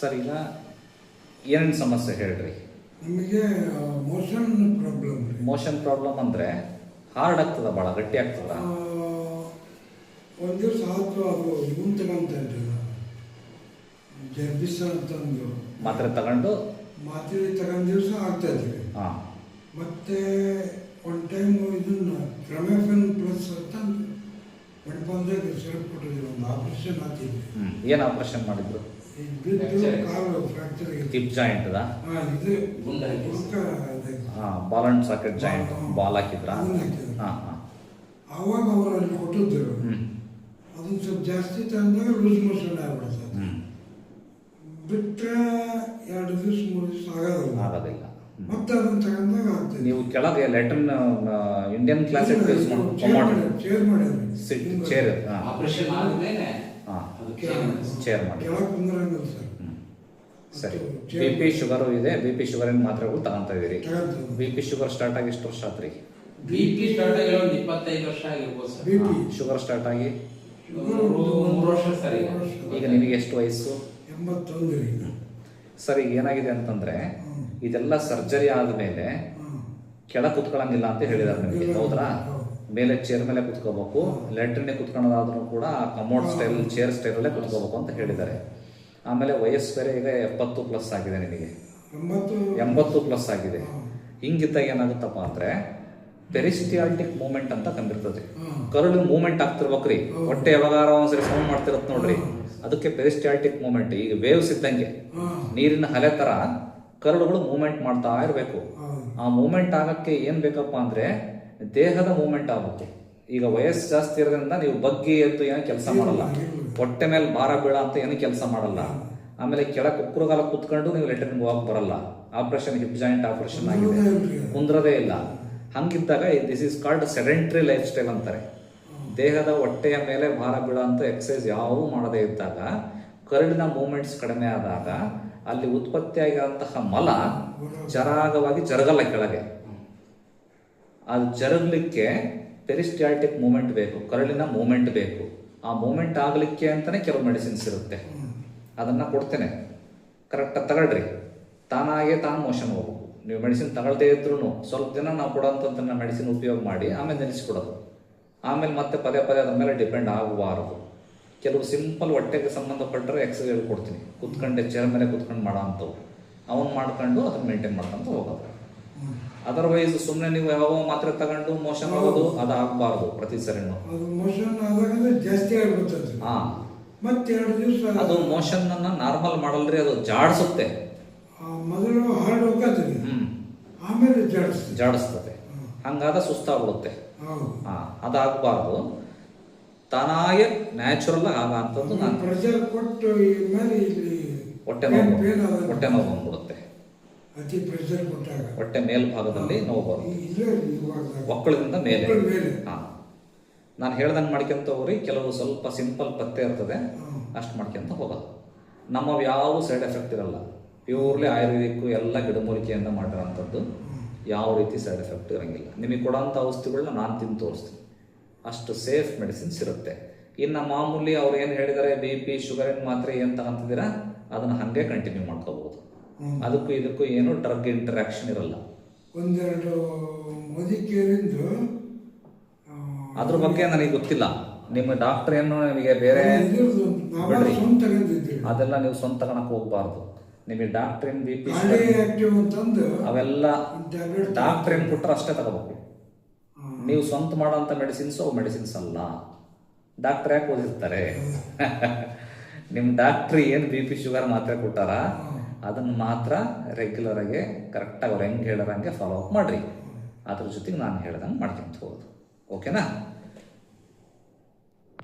Sir ಈಗ ಏನೇನು ಸಮಸ್ಯೆ ಹೇಳ್ರಿ? ನಮಗೆ ಮೋಷನ್ ಪ್ರಾಬ್ಲಮ್. ಮೋಷನ್ ಪ್ರಾಬ್ಲಮ್ ಅಂದರೆ ಹಾರ್ಡ್ ಆಗ್ತದ, ಭಾಳ ಗಟ್ಟಿ ಆಗ್ತದ? ಒಂದು ದಿವಸ ಆಯ್ತು, ಅದು ಇವನ್ ತಗೊಂತ ಜರ್ಬಿಸ ಅಂತಂದು ಮಾತ್ರೆ ತಗೊಂಡು ತಗೊಂಡ ದಿವಸ ಆಗ್ತಾ ಇದ್ವಿ. ಹಾಂ. ಮತ್ತೆ ಒಂದು ಟೈಮ್ ಇದನ್ನ ಕ್ರಮೆಫೆನ್ ಪ್ಲಸ್ ಅಂತ ಮಣ್ಪಂದಾಗ ಸಿರಪ್ ಕೊಟ್ಟಿದ್ವಿ. ಒಂದು ಆಪರೇಷನ್ ಆಗ್ತಿದ್ವಿ. ಏನು ಆಪರೇಷನ್ ಮಾಡಿದ್ರು? ಕಾಲು ಫ್ರಾಕ್ಚರ್ ಹಿಪ್ ಜಾಯಿಂಟ್ ಇದು ball and socket joint ball ಹಾಕಿದ್ರ? ಹಾಂ ಹಾಂ. ಆವಾಗ ಅವರು ಅಲ್ಲಿ ಕೊಟ್ಟಿದ್ದರು. ಅದನ್ನು ಸ್ವಲ್ಪ ಜಾಸ್ತಿ ತಗೊಂಡಾಗ ಲೂಸ್ ಮೋಷನ್ ಆಗ್ಬಿಡುತ್ತೆ. ಬಿಟ್ಟರೆ 2 ದಿವಸ 3 ದಿವಸ ಆಗೋದಿಲ್ಲ. ಮತ್ತೆ ಅದನ್ನು ತಗೊಂಡಾಗ ಆಗ್ತದೆ. ನೀವು ಕೆಳಗೆ ಲೆಟರ್ನ್ ಇಂಡಿಯನ್ ಕ್ಲಾಸಿಕ್ ಚೇರ್ ಮಾಡಿದ್ರಿ. ಚೇರ್ ಆಪರೇಷನ್ ಆದ್ಮೇಲೆ ಚೇರ್ ಮಾಡಿ ಕೆಳಗೆ ಕುಂದ್ರಂಗಿಲ್ಲ ಸರ್. ಸರಿ. ಬಿ ಪಿ ಶುಗರು ಇದೆ, ಬಿ ಪಿ ಶುಗರಿನ ಮಾತ್ರೆಗಳು ತಗೊಂತ ಇದೀರಿ. ಬಿ ಪಿ ಶುಗರ್ ಸ್ಟಾರ್ಟ್ ಆಗಿ ಎಷ್ಟು ವರ್ಷ ಆತ್ರಿ? BP ಸ್ಟಾರ್ಟ್ ಆಗಿ ಒಂದು 25 ವರ್ಷ ಆಗಿರ್ಬೋದು ಸರ್. BP ಶುಗರ್ ಸ್ಟಾರ್ಟ್ ಆಗಿ 3 ವರ್ಷ ಸರಿ. ಈಗ ನಿಮಗೆ ಎಷ್ಟು ವಯಸ್ಸು? 81. ಸರ್ ಈಗ ಏನಾಗಿದೆ ಅಂತಂದ್ರೆ ಇದೆಲ್ಲ ಸರ್ಜರಿ ಆದಮೇಲೆ ಕೆಳ ಕುತ್ಕೊಳ್ಳಂಗಿಲ್ಲ ಅಂತ ಹೇಳಿದಾರೆ ನಿಮಗೆ, ಹೌದ್ರಾ? ಮೇಲೆ ಚೇರ್ ಮೇಲೆ ಕುತ್ಕೋಬೇಕು, ಲ್ಯಾಟ್ರಿನ್ ಕುತ್ಕೊಳ್ಳೋದಾದ್ರೂ ಕೂಡ ಕಮೋಡ್ ಸ್ಟೈಲ್ ಚೇರ್ ಸ್ಟೈಲಲ್ಲೇ ಕುತ್ಕೋಬೇಕು ಅಂತ ಹೇಳಿದ್ದಾರೆ. ಆಮೇಲೆ ವಯಸ್ಸು ಬೇರೆ ಈಗ 70+ ಆಗಿದೆ ನಿನಗೆ, 80+ ಆಗಿದೆ. ಹಿಂಗಿದ್ದಾಗ ಏನಾಗುತ್ತಪ್ಪ ಅಂದ್ರೆ ಪೆರಿಸ್ಟಿಯಾಲ್ಟಿಕ್ ಮೂವ್ಮೆಂಟ್ ಅಂತ ಕಂಡಿರ್ತದೆ. ಕರುಳು ಮೂವ್ಮೆಂಟ್ ಆಗ್ತಿರ್ಬೇಕ್ರಿ, ಹೊಟ್ಟೆ ಯಾವಾಗಾರ ಒಂದ್ಸರಿ ಸೌಂಡ್ ಮಾಡ್ತಿರತ್ ನೋಡ್ರಿ, ಅದಕ್ಕೆ ಪೆರಿಸ್ಟಿಯಾಲ್ಟಿಕ್ ಮೂವ್ಮೆಂಟ್. ಈಗ ವೇವ್ಸ್ ಇದ್ದಂಗೆ ನೀರಿನ ಅಲೆ ತರ ಕರುಳುಗಳು ಮೂವ್ಮೆಂಟ್ ಮಾಡ್ತಾ ಇರಬೇಕು. ಆ ಮೂವ್ಮೆಂಟ್ ಆಗಕ್ಕೆ ಏನ್ ಬೇಕಪ್ಪ ಅಂದ್ರೆ ದೇಹದ ಮೂವ್ಮೆಂಟ್ ಆಗಬೇಕು. ಈಗ ವಯಸ್ಸು ಜಾಸ್ತಿ ಇರೋದ್ರಿಂದ ನೀವು ಬಗ್ಗಿ ಎದ್ದು ಏನು ಕೆಲಸ ಮಾಡಲ್ಲ, ಹೊಟ್ಟೆ ಮೇಲೆ ಭಾರ ಬೀಳ ಅಂತ ಏನು ಕೆಲಸ ಮಾಡಲ್ಲ. ಆಮೇಲೆ ಕೆಳಗೆ ಕುಕ್ಕುರಗಾಲ ಕುತ್ಕೊಂಡು ನೀವು ಲೆಟ್ರಿನ್ ಹೋಗಕ್ಕೆ ಬರಲ್ಲ. ಆಪರೇಷನ್ ಹಿಪ್ ಜಾಯಿಂಟ್ ಆಪರೇಷನ್ ಆಗಿದೆ, ಕುಂದ್ರದೇ ಇಲ್ಲ. ಹಂಗಿದ್ದಾಗ this is called sedentary life style ಅಂತಾರೆ. ದೇಹದ ಹೊಟ್ಟೆಯ ಮೇಲೆ ಭಾರ ಬೀಳ ಅಂತ ಎಕ್ಸಸೈಸ್ ಯಾವೂ ಮಾಡದೇ ಇದ್ದಾಗ, ಕರುಳಿನ ಮೂವ್ಮೆಂಟ್ಸ್ ಕಡಿಮೆ ಆದಾಗ ಅಲ್ಲಿ ಉತ್ಪತ್ತಿಯಾಗಿರುವಂತಹ ಮಲ ಜರಾಗವಾಗಿ ಜರಗಲ್ಲ ಕೆಳಗೆ. ಅದು ಜರಗಲಿಕ್ಕೆ ಪೆರಿಸ್ಟಿಯಾಲ್ಟಿಕ್ ಮೂವ್ಮೆಂಟ್ ಬೇಕು, ಕರುಳಿನ ಮೂವ್ಮೆಂಟ್ ಬೇಕು. ಆ ಮೂವ್ಮೆಂಟ್ ಆಗಲಿಕ್ಕೆ ಅಂತಾನೆ ಕೆಲವು ಮೆಡಿಸಿನ್ಸ್ ಇರುತ್ತೆ, ಅದನ್ನ ಕೊಡ್ತೇನೆ, ಕರೆಕ್ಟಾಗಿ ತಗೊಳ್ರಿ. ತಾನಾಗೆ ತಾನು ಮೋಷನ್ ಹೋಗ್ಬೇಕು. ನೀವು ಮೆಡಿಸಿನ್ ತಗೊಳ್ದೇ ಇದ್ರು ಸ್ವಲ್ಪ ದಿನ ನಾವು ಕೊಡೋಂಥ ಮೆಡಿಸಿನ್ ಉಪಯೋಗ ಮಾಡಿ ಆಮೇಲೆ ನೆನೆಸ್ಕೊಡೋದು. ಆಮೇಲೆ ಮತ್ತೆ ಪದೇ ಪದೇ ಅದ್ರ ಮೇಲೆ ಡಿಪೆಂಡ್ ಆಗಬಾರದು. ಕೆಲವು ಸಿಂಪಲ್ ಹೊಟ್ಟೆಗೆ ಸಂಬಂಧಪಟ್ಟರೆ ಎಕ್ಸಸೈಸ್ ಕೊಡ್ತೀನಿ, ಕುತ್ಕೊಂಡೆ ಚೇರ್ ಮೇಲೆ ಕುತ್ಕೊಂಡು ಮಾಡೋ ಅಂಥವು. ಅವನು ಮಾಡ್ಕೊಂಡು ಅದನ್ನ ಮೇಂಟೈನ್ ಮಾಡ್ಕೊಂತ ಹೋಗೋದು. ಅದರ್ವೈಸ್ ಸುಮ್ಮನೆ ನೀವು ಯಾವಾಗ ಮಾತ್ರೆ ತಗೊಂಡು ಮೋಷನ್ ಆಗೋದು ಅದು ಆಗಬಾರ್ದು. ಪ್ರತಿ ಸರಿನೂ ಜಾಸ್ತಿ ಆಗ್ಬಿಡ್ತದೆ. ಮತ್ತೆ 2 ದಿವಸ ಅದು ಮೋಷನ್ ಅನ್ನ ನಾರ್ಮಲ್ ಮಾಡಲ್ರಿ, ಅದು ಜಾಡಿಸುತ್ತೆ. ಮೊದಲು ಹಾರ್ಡ್ ಹೋಗ್ತದೆ, ಆಮೇಲೆ ಜಾಡಿಸ್ತದೆ. ಹಂಗಾದ ಸುಸ್ತಾಗ್ಬಿಡುತ್ತೆ. ಅದಾಗಬಾರ್ದು. ತಾನಾಗೆ ನ್ಯಾಚುರಲ್ ಆಗಂಥದ್ದು. ನಾನು ಪ್ರೆಷರ್ ಕೊಟ್ಟು ಹೊಟ್ಟೆ ನೋವು ಬಂದ್ಬಿಡುತ್ತೆ. ಅತಿ ಪ್ರೆಷರ್ ಕೊಟ್ಟಾಗ ಹೊಟ್ಟೆ ಮೇಲ್ಭಾಗದಲ್ಲಿ ನೋವು ಬರುತ್ತೆ, ಒಕ್ಕಳದಿಂದ ಮೇಲೆ. ನಾನು ಹೇಳ್ದಂಗೆ ಮಾಡ್ಕೊಂತ ಹೋಗ್ರಿ. ಕೆಲವು ಸ್ವಲ್ಪ ಸಿಂಪಲ್ ಪತ್ತೆ ಇರ್ತದೆ, ಅಷ್ಟು ಮಾಡ್ಕೊಂತ ಹೋಗೋದು. ನಮ್ಮವು ಯಾವ ಸೈಡ್ ಎಫೆಕ್ಟ್ ಇರಲ್ಲ, ಪ್ಯೂರ್ಲಿ ಆಯುರ್ವೇದಿಕ್ಕು ಎಲ್ಲ ಗಿಡಮೂಲಿಕೆಯಿಂದ ಮಾಡಿರೋಂಥದ್ದು. ಯಾವ ರೀತಿ ಸೈಡ್ ಎಫೆಕ್ಟ್ ಇರೋಂಗಿಲ್ಲ. ನಿಮಗೆ ಕೊಡೋಂಥ ಔಷಧಿಗಳನ್ನ ನಾನು ತಿಂದು ತೋರಿಸ್ತೀನಿ, ಅಷ್ಟು ಸೇಫ್ ಮೆಡಿಸಿನ್ಸ್ ಇರುತ್ತೆ. ಇನ್ನು ಮಾಮೂಲಿ ಅವ್ರು ಏನು ಹೇಳಿದ್ದಾರೆ, BP ಶುಗರಿನ ಮಾತ್ರೆ ಏನು ತಗೊಂತಿದ್ದೀರಾ ಅದನ್ನು ಹಾಗೆ ಕಂಟಿನ್ಯೂ ಮಾಡ್ಕೋಬಹುದು. ಅದಕ್ಕೂ ಇದಕ್ಕೂ ಏನು ಡ್ರಗ್ ಇಂಟರಾಕ್ಷನ್ ಇರಲ್ಲ. ಒಂದೆರಡು ಮೋದಿಕೇರಿಂದ ಅದ್ರ ಬಗ್ಗೆ ನನಗೆ ಗೊತ್ತಿಲ್ಲ. ನಿಮ್ಮ ಡಾಕ್ಟರ್ ಏನು ನಿಮಗೆ ಬೇರೆ ಬಿಡ್ರಿ, ಅದೆಲ್ಲ ನೀವು ಸ್ವಂತ ತಗೊಳಕ್ ಹೋಗ್ಬಾರ್ದು. ನಿಮಗೆ ಡಾಕ್ಟ್ರಿನ್ BP ಅವೆಲ್ಲ ಡಾಕ್ಟ್ರಿನ್ ಕೊಟ್ಟರೆ ಅಷ್ಟೇ ತಗೋಬೇಕು. ನೀವು ಸ್ವಂತ ಮಾಡೋಂಥ ಮೆಡಿಸಿನ್ಸ್ ಅವು ಮೆಡಿಸಿನ್ಸ್ ಅಲ್ಲ. ಡಾಕ್ಟರ್ ಯಾಕೆ ಓದಿರ್ತಾರೆ? ನಿಮ್ಮ ಡಾಕ್ಟ್ರ್ ಏನು BP ಶುಗರ್ ಮಾತ್ರೆ ಕೊಟ್ಟಾರ ಅದನ್ನು ಮಾತ್ರ ರೆಗ್ಯುಲರ್ ಆಗಿ ಕರೆಕ್ಟಾಗಿ ಅವ್ರು ಹೆಂಗೆ ಹೇಳೋರಂಗೆ ಫಾಲೋ ಅಪ್ ಮಾಡ್ರಿ. ಅದ್ರ ಜೊತೆಗೆ ನಾನು ಹೇಳ್ದಂಗೆ ಮಾಡ್ಕೊಂತ ಹೋಗೋದು. ಓಕೆನಾ?